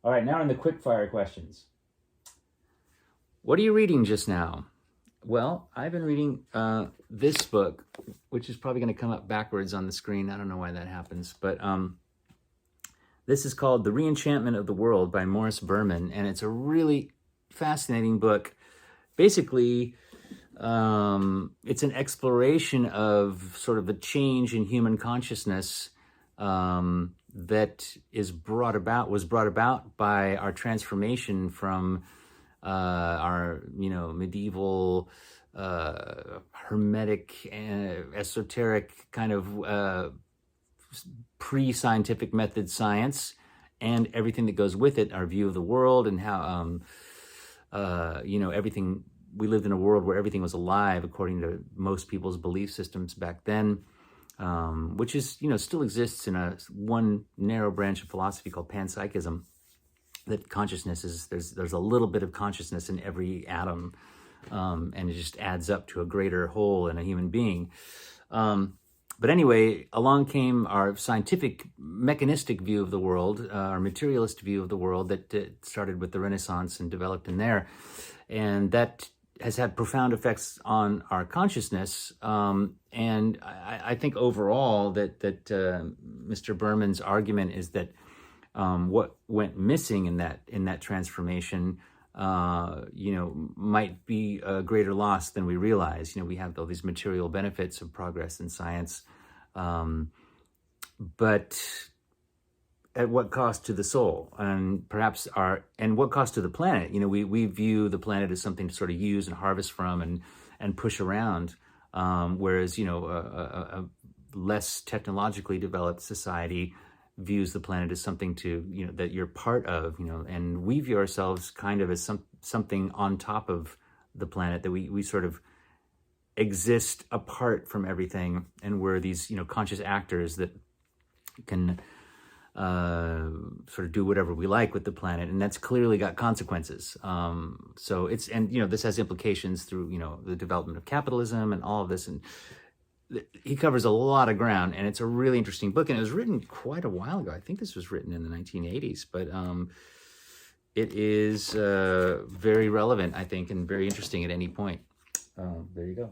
All right, now in the quick fire questions. What are you reading just now? Well, I've been reading this book, which is probably going to come up backwards on the screen. I don't know why that happens, but this is called The Reenchantment of the World by Morris Berman, and it's a really fascinating book. Basically, it's an exploration of sort of the change in human consciousness that was brought about by our transformation from our medieval hermetic esoteric kind of pre-scientific method science and everything that goes with it, our view of the world and how everything. We lived in a world where everything was alive according to most people's belief systems back then, which is, still exists in one narrow branch of philosophy called panpsychism, that consciousness is, there's a little bit of consciousness in every atom, and it just adds up to a greater whole in a human being. But anyway, along came our scientific, mechanistic view of the world, our materialist view of the world that started with the Renaissance and developed in there. And that has had profound effects on our consciousness. And I think overall that Mr. Berman's argument is that what went missing in that transformation, might be a greater loss than we realize. We have all these material benefits of progress in science, but at what cost to the soul, and what cost to the planet? We view the planet as something to sort of use and harvest from and push around, whereas a less technologically developed society views the planet as something to that you're part of, and we view ourselves kind of as something on top of the planet, that we sort of exist apart from everything, and we're these conscious actors that can sort of do whatever we like with the planet, and that's clearly got consequences. So this has implications through the development of capitalism and all of this, and he covers a lot of ground, and it's a really interesting book, and it was written quite a while ago. I think this was written in the 1980s, but it is very relevant, I think, and very interesting at any point. There you go.